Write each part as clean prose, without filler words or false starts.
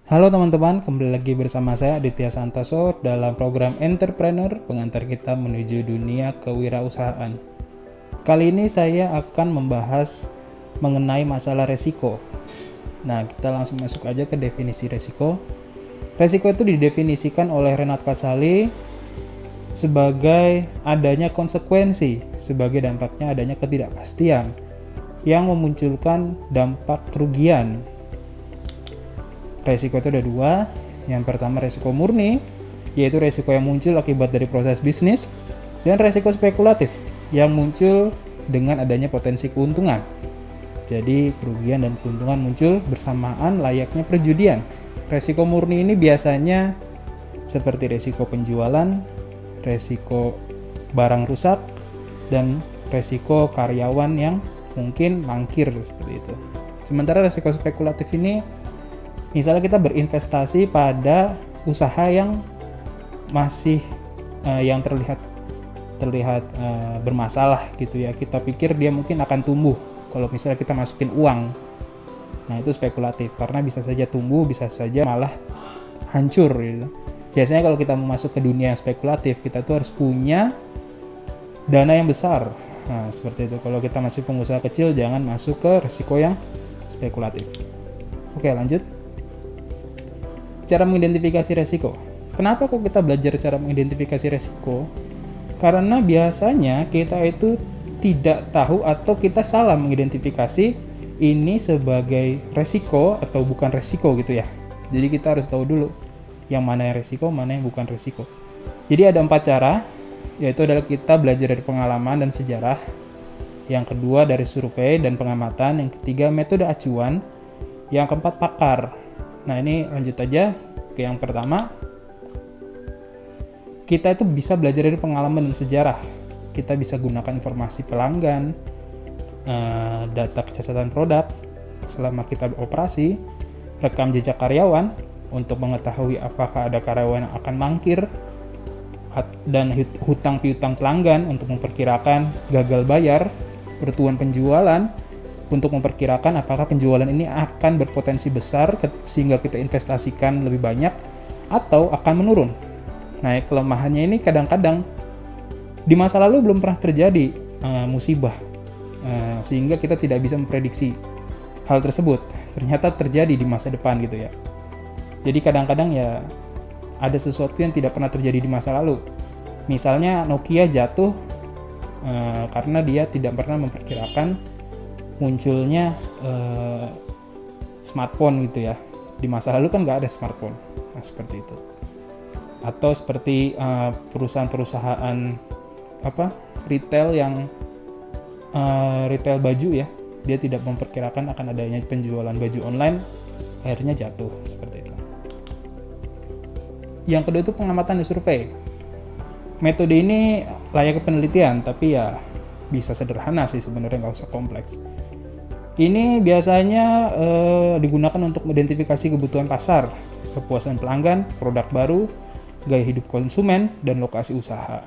Halo teman-teman, kembali lagi bersama saya Aditya Santoso dalam program Entrepreneur, pengantar kita menuju dunia kewirausahaan. Kali ini saya akan membahas mengenai masalah resiko. Nah, kita langsung masuk aja ke definisi resiko. Resiko itu didefinisikan oleh Renat Kasali sebagai adanya konsekuensi, sebagai dampaknya adanya ketidakpastian yang memunculkan dampak kerugian. Resiko itu ada dua. Yang pertama resiko murni, yaitu resiko yang muncul akibat dari proses bisnis, dan resiko spekulatif yang muncul dengan adanya potensi keuntungan. Jadi kerugian dan keuntungan muncul bersamaan layaknya perjudian. Resiko murni ini biasanya seperti resiko penjualan, resiko barang rusak, dan resiko karyawan yang mungkin mangkir seperti itu. Sementara resiko spekulatif ini misalnya kita berinvestasi pada usaha yang masih yang terlihat bermasalah gitu ya. Kita pikir dia mungkin akan tumbuh kalau misalnya kita masukin uang. Nah, itu spekulatif karena bisa saja tumbuh, bisa saja malah hancur gitu. Biasanya kalau kita mau masuk ke dunia spekulatif, kita tuh harus punya dana yang besar. Nah, seperti itu. Kalau kita masih pengusaha kecil, jangan masuk ke risiko yang spekulatif. Oke, lanjut. Cara mengidentifikasi resiko. Kenapa kok kita belajar cara mengidentifikasi resiko? Karena biasanya kita itu tidak tahu atau kita salah mengidentifikasi ini sebagai resiko atau bukan resiko gitu ya. Jadi kita harus tahu dulu yang mana yang resiko, mana yang bukan resiko. Jadi ada 4 cara, yaitu adalah kita belajar dari pengalaman dan sejarah. Yang kedua dari survei dan pengamatan. Yang ketiga metode acuan. Yang keempat pakar. Nah, ini lanjut aja ke yang pertama. Kita itu bisa belajar dari pengalaman dan sejarah. Kita bisa gunakan informasi pelanggan, data pencatatan produk selama kita beroperasi, rekam jejak karyawan untuk mengetahui apakah ada karyawan yang akan mangkir, dan hutang piutang pelanggan untuk memperkirakan gagal bayar, pertumbuhan penjualan untuk memperkirakan apakah penjualan ini akan berpotensi besar sehingga kita investasikan lebih banyak atau akan menurun. Nah, kelemahannya ini kadang-kadang di masa lalu belum pernah terjadi musibah, sehingga kita tidak bisa memprediksi hal tersebut. Ternyata terjadi di masa depan gitu ya. Jadi kadang-kadang ya ada sesuatu yang tidak pernah terjadi di masa lalu. Misalnya Nokia jatuh karena dia tidak pernah memperkirakan munculnya smartphone gitu ya. Di masa lalu kan nggak ada smartphone. Nah, seperti itu. Atau seperti perusahaan-perusahaan retail yang retail baju ya. Dia tidak memperkirakan akan adanya penjualan baju online, akhirnya jatuh seperti itu. Yang kedua itu pengamatan dan survei. Metode ini layak penelitian, tapi ya bisa sederhana sih sebenarnya, nggak usah kompleks. Ini biasanya digunakan untuk mengidentifikasi kebutuhan pasar, kepuasan pelanggan, produk baru, gaya hidup konsumen, dan lokasi usaha.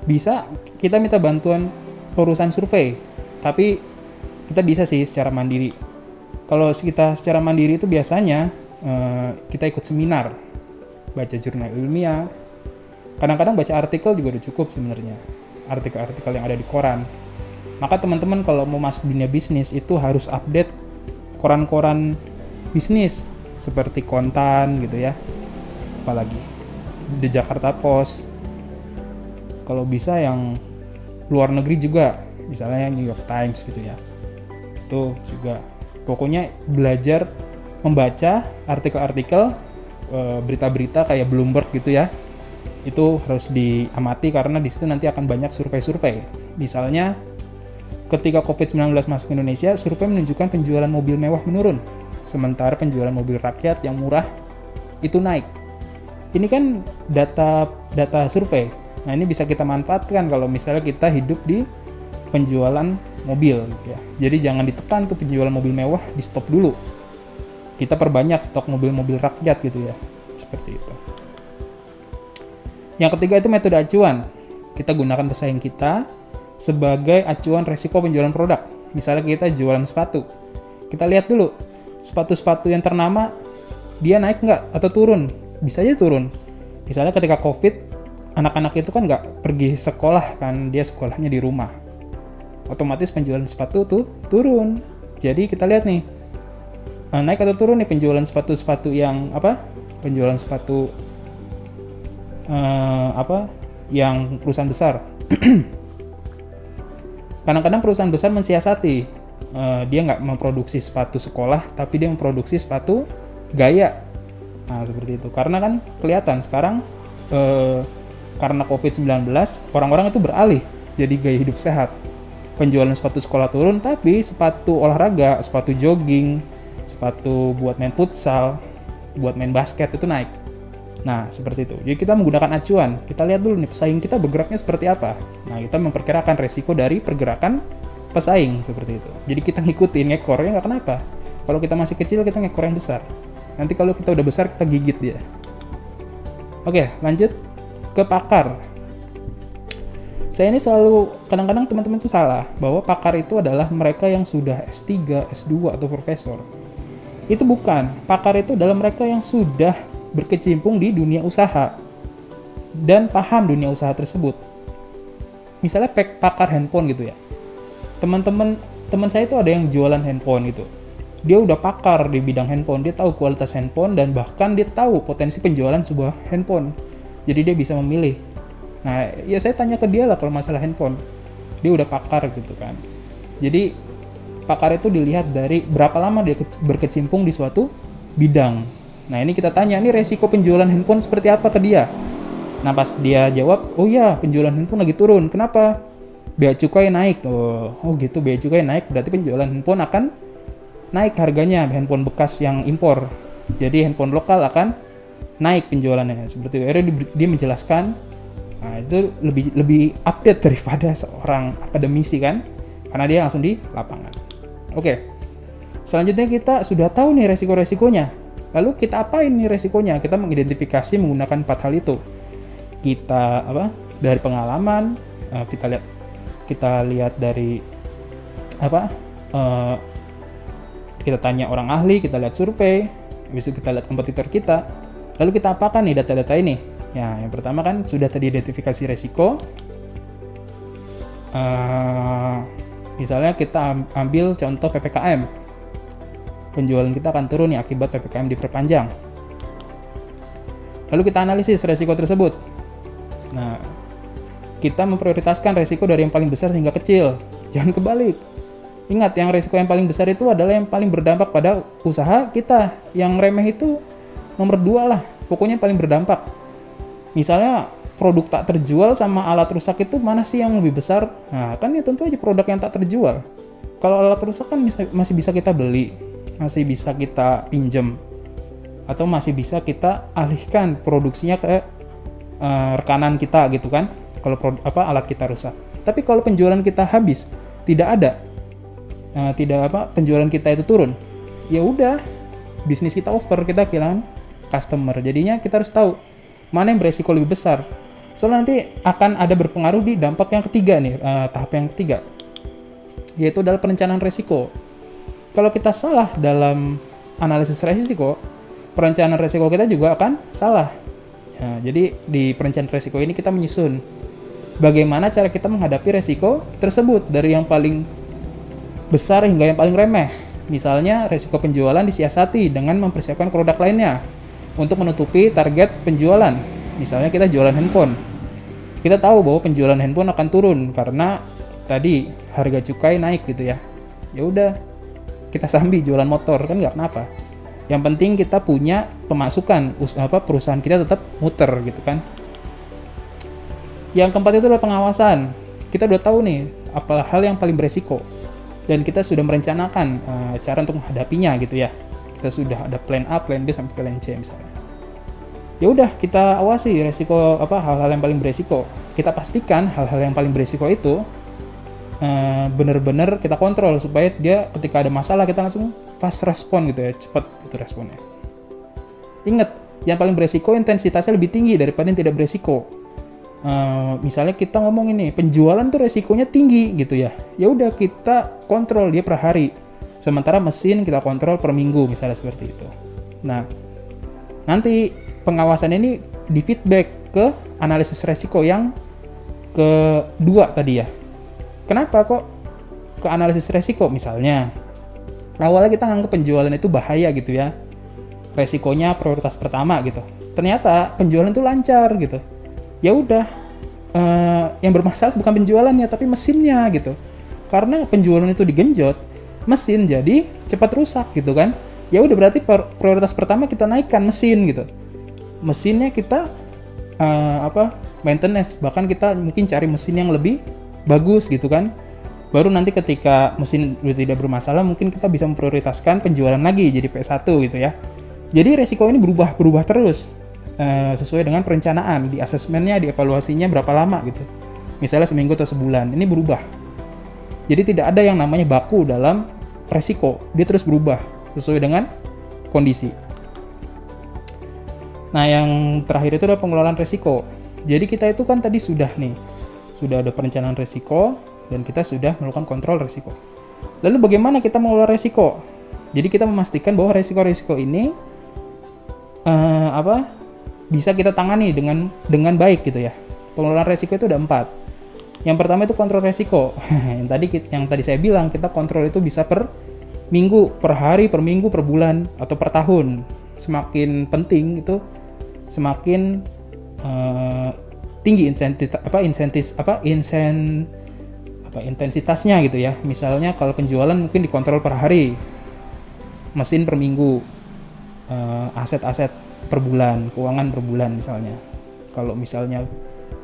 Bisa kita minta bantuan perusahaan survei, tapi kita bisa sih secara mandiri. Kalau kita secara mandiri itu biasanya kita ikut seminar, baca jurnal ilmiah, kadang-kadang baca artikel juga udah cukup sebenarnya. Artikel-artikel yang ada di koran. Maka teman-teman kalau mau masuk dunia bisnis itu harus update koran-koran bisnis seperti Kontan gitu ya. Apalagi The Jakarta Post. Kalau bisa yang luar negeri juga, misalnya New York Times gitu ya. Itu juga. Pokoknya belajar membaca artikel-artikel, berita-berita kayak Bloomberg gitu ya. Itu harus diamati karena di situ nanti akan banyak survei-survei. Misalnya ketika COVID-19 masuk ke Indonesia, survei menunjukkan penjualan mobil mewah menurun, sementara penjualan mobil rakyat yang murah itu naik. Ini kan data survei. Nah, ini bisa kita manfaatkan kalau misalnya kita hidup di penjualan mobil gitu ya. Jadi jangan ditekan tuh penjualan mobil mewah, di stop dulu. Kita perbanyak stok mobil-mobil rakyat gitu ya. Seperti itu. Yang ketiga itu metode acuan. Kita gunakan pesaing kita sebagai acuan resiko penjualan produk. Misalnya kita jualan sepatu. Kita lihat dulu sepatu-sepatu yang ternama dia naik nggak atau turun? Bisa aja turun. Misalnya ketika COVID, anak-anak itu kan nggak pergi sekolah kan, dia sekolahnya di rumah. Otomatis penjualan sepatu tuh turun. Jadi kita lihat nih, naik atau turun nih penjualan sepatu-sepatu yang apa? Penjualan sepatu yang perusahaan besar. Kadang-kadang perusahaan besar mensiasati, dia nggak memproduksi sepatu sekolah, tapi dia memproduksi sepatu gaya. Nah, seperti itu. Karena kan kelihatan sekarang karena COVID-19, orang-orang itu beralih jadi gaya hidup sehat. Penjualan sepatu sekolah turun, tapi sepatu olahraga, sepatu jogging, sepatu buat main futsal, buat main basket itu naik. Nah, seperti itu. Jadi kita menggunakan acuan. Kita lihat dulu nih pesaing kita bergeraknya seperti apa. Nah, kita memperkirakan resiko dari pergerakan pesaing seperti itu. Jadi kita ngikutin, ngekor, ya nggak kenapa. Kalau kita masih kecil, kita ngekor yang besar. Nanti kalau kita udah besar, kita gigit dia. Oke, lanjut ke pakar. Saya ini selalu, kadang-kadang teman-teman itu salah, bahwa pakar itu adalah mereka yang sudah S3, S2, atau profesor. Itu bukan. Pakar itu adalah mereka yang sudah berkecimpung di dunia usaha dan paham dunia usaha tersebut. Misalnya pakar handphone gitu ya. Teman saya itu ada yang jualan handphone gitu. Dia udah pakar di bidang handphone, dia tahu kualitas handphone dan bahkan dia tahu potensi penjualan sebuah handphone. Jadi dia bisa memilih. Nah, ya saya tanya ke dia lah kalau masalah handphone. Dia udah pakar gitu kan. Jadi pakar itu dilihat dari berapa lama dia berkecimpung di suatu bidang. Nah, ini kita tanya, ini resiko penjualan handphone seperti apa ke dia? Nah, pas dia jawab, oh iya, penjualan handphone lagi turun. Kenapa? Bea cukai naik. Oh gitu, bea cukai naik, berarti penjualan handphone akan naik harganya, handphone bekas yang impor. Jadi handphone lokal akan naik penjualannya. Seperti itu. Akhirnya dia menjelaskan, nah itu lebih update daripada seorang akademisi kan? Karena dia langsung di lapangan. Oke, selanjutnya kita sudah tahu nih resiko-resikonya. Lalu kita apain nih resikonya? Kita mengidentifikasi menggunakan 4 hal itu. Kita dari pengalaman, kita lihat dari kita tanya orang ahli, kita lihat survei, habis itu kita lihat kompetitor kita. Lalu kita apakan nih data-data ini? Ya, yang pertama kan sudah teridentifikasi resiko. Misalnya kita ambil contoh PPKM. Penjualan kita akan turun nih akibat PPKM diperpanjang. Lalu kita analisis resiko tersebut. Nah, kita memprioritaskan resiko dari yang paling besar hingga kecil. Jangan kebalik. Ingat, yang resiko yang paling besar itu adalah yang paling berdampak pada usaha kita. Yang remeh itu nomor 2 lah. Pokoknya paling berdampak. Misalnya produk tak terjual sama alat rusak itu mana sih yang lebih besar? Nah, kan ya tentu aja produk yang tak terjual. Kalau alat rusak kan masih bisa kita beli, masih bisa kita pinjam, atau masih bisa kita alihkan produksinya ke rekanan kita gitu kan, kalau alat kita rusak. Tapi kalau penjualan kita habis, tidak ada, penjualan kita itu turun, ya udah, bisnis kita over, kita kehilangan customer. Jadinya kita harus tahu mana yang beresiko lebih besar. Soalnya nanti akan ada berpengaruh di dampak yang ketiga nih, tahap yang ketiga, yaitu adalah perencanaan resiko. Kalau kita salah dalam analisis resiko, perencanaan resiko kita juga akan salah. Ya, jadi di perencanaan resiko ini kita menyusun bagaimana cara kita menghadapi resiko tersebut dari yang paling besar hingga yang paling remeh. Misalnya resiko penjualan disiasati dengan mempersiapkan produk lainnya untuk menutupi target penjualan. Misalnya kita jualan handphone. Kita tahu bahwa penjualan handphone akan turun karena tadi harga cukai naik gitu ya. Ya udah, kita sambil jualan motor kan nggak kenapa. Yang penting kita punya pemasukan, perusahaan kita tetap muter gitu kan. Yang keempat itu adalah pengawasan. Kita udah tahu nih apa hal yang paling beresiko dan kita sudah merencanakan cara untuk menghadapinya gitu ya. Kita sudah ada plan A, plan B sampai plan C misalnya. Ya udah, kita awasi resiko hal-hal yang paling beresiko. Kita pastikan hal-hal yang paling beresiko itu benar-benar kita kontrol supaya dia ketika ada masalah kita langsung fast respon gitu ya, cepat itu responnya. Ingat, yang paling beresiko intensitasnya lebih tinggi daripada yang tidak beresiko. Misalnya kita ngomong ini penjualan tuh resikonya tinggi gitu ya. Ya udah, kita kontrol dia per hari. Sementara mesin kita kontrol per minggu misalnya seperti itu. Nah, nanti pengawasan ini di feedback ke analisis resiko yang kedua tadi ya. Kenapa kok ke analisis resiko? Misalnya awalnya kita nganggap penjualan itu bahaya gitu ya, resikonya prioritas pertama gitu, ternyata penjualan itu lancar gitu. Ya udah, yang bermasalah bukan penjualannya tapi mesinnya gitu, karena penjualan itu digenjot, mesin jadi cepat rusak gitu kan. Ya udah, berarti prioritas pertama kita naikkan mesin gitu, mesinnya kita maintenance, bahkan kita mungkin cari mesin yang lebih bagus gitu kan. Baru nanti ketika mesin sudah tidak bermasalah, mungkin kita bisa memprioritaskan penjualan lagi jadi P1 gitu ya. Jadi resiko ini berubah terus sesuai dengan perencanaan, di asesmennya, di evaluasinya berapa lama gitu. Misalnya seminggu atau sebulan, ini berubah. Jadi tidak ada yang namanya baku dalam resiko, dia terus berubah sesuai dengan kondisi. Nah, yang terakhir itu adalah pengelolaan resiko. Jadi kita itu kan tadi sudah ada perencanaan resiko dan kita sudah melakukan kontrol resiko. Lalu bagaimana kita mengelola resiko? Jadi kita memastikan bahwa resiko-resiko ini bisa kita tangani dengan baik gitu ya. Pengelolaan resiko itu ada 4. Yang pertama itu kontrol resiko. yang tadi saya bilang, kita kontrol itu bisa per minggu, per hari, per minggu, per bulan, atau per tahun. Semakin penting itu semakin tinggi intensitasnya gitu ya. Misalnya kalau penjualan mungkin dikontrol per hari, mesin per minggu, aset-aset per bulan, keuangan per bulan misalnya. Kalau misalnya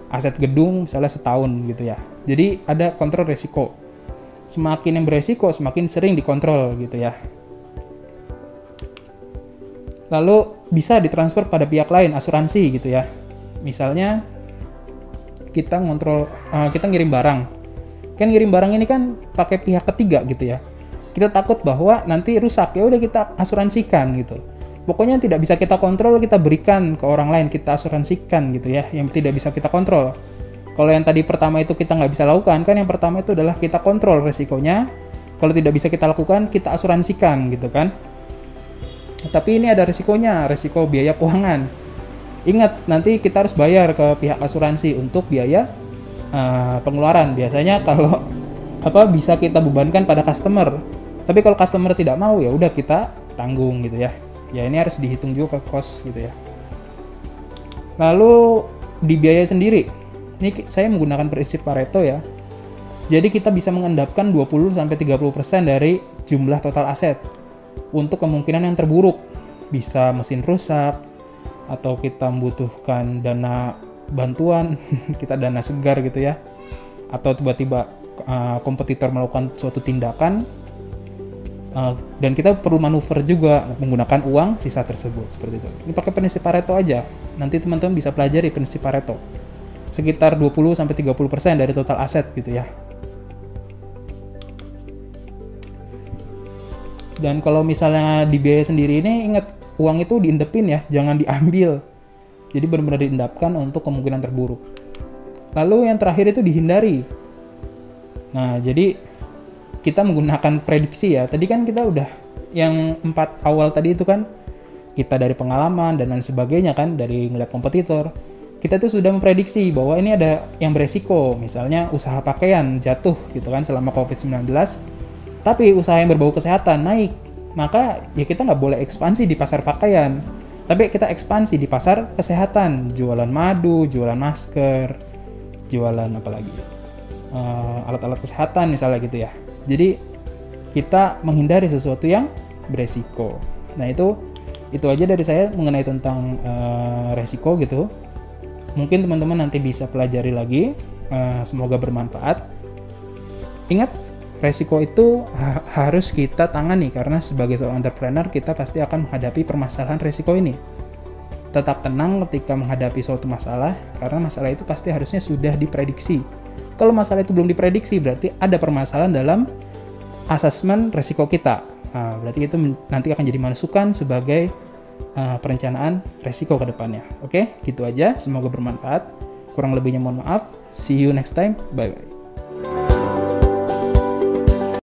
aset gedung misalnya setahun gitu ya. Jadi ada kontrol resiko. Semakin yang beresiko semakin sering dikontrol gitu ya. Lalu bisa ditransfer pada pihak lain, asuransi gitu ya. Misalnya kita ngirim barang. Kan ngirim barang ini kan pakai pihak ketiga gitu ya. Kita takut bahwa nanti rusak, ya udah kita asuransikan gitu. Pokoknya yang tidak bisa kita kontrol kita berikan ke orang lain, kita asuransikan gitu ya, yang tidak bisa kita kontrol. Kalau yang tadi pertama itu kita nggak bisa lakukan, kan yang pertama itu adalah kita kontrol resikonya. Kalau tidak bisa kita lakukan, kita asuransikan gitu kan. Tapi ini ada resikonya, resiko biaya keuangan. Ingat, nanti kita harus bayar ke pihak asuransi untuk biaya pengeluaran. Biasanya kalau bisa kita bebankan pada customer. Tapi kalau customer tidak mau, ya udah kita tanggung gitu ya. Ya ini harus dihitung juga ke cost gitu ya. Lalu di biaya sendiri, ini saya menggunakan prinsip Pareto ya. Jadi kita bisa mengendapkan 20-30% dari jumlah total aset untuk kemungkinan yang terburuk. Bisa mesin rusak, atau kita membutuhkan dana bantuan, kita dana segar gitu ya. Atau tiba-tiba kompetitor melakukan suatu tindakan, dan kita perlu manuver juga menggunakan uang sisa tersebut, seperti itu. Ini pakai prinsip Pareto aja. Nanti teman-teman bisa pelajari prinsip Pareto. Sekitar 20-30% dari total aset gitu ya. Dan kalau misalnya di biaya sendiri ini, ingat, uang itu diendapin ya, jangan diambil. Jadi benar-benar diendapkan untuk kemungkinan terburuk. Lalu yang terakhir itu dihindari. Nah, jadi kita menggunakan prediksi ya. Tadi kan kita udah yang 4 awal tadi itu kan kita dari pengalaman dan lain sebagainya kan, dari ngeliat kompetitor. Kita tuh sudah memprediksi bahwa ini ada yang beresiko, misalnya usaha pakaian jatuh gitu kan selama COVID-19. Tapi usaha yang berbau kesehatan naik. Maka ya kita nggak boleh ekspansi di pasar pakaian. Tapi kita ekspansi di pasar kesehatan, jualan madu, jualan masker, jualan apa lagi? Alat-alat kesehatan misalnya gitu ya. Jadi kita menghindari sesuatu yang beresiko. Nah itu aja dari saya mengenai tentang resiko gitu. Mungkin teman-teman nanti bisa pelajari lagi. Semoga bermanfaat. Ingat, resiko itu harus kita tangani karena sebagai seorang entrepreneur kita pasti akan menghadapi permasalahan resiko ini. Tetap tenang ketika menghadapi suatu masalah karena masalah itu pasti harusnya sudah diprediksi. Kalau masalah itu belum diprediksi berarti ada permasalahan dalam asesmen resiko kita. Nah, berarti itu nanti akan jadi masukan sebagai perencanaan resiko ke depannya. Oke, gitu aja. Semoga bermanfaat. Kurang lebihnya mohon maaf. See you next time. Bye-bye.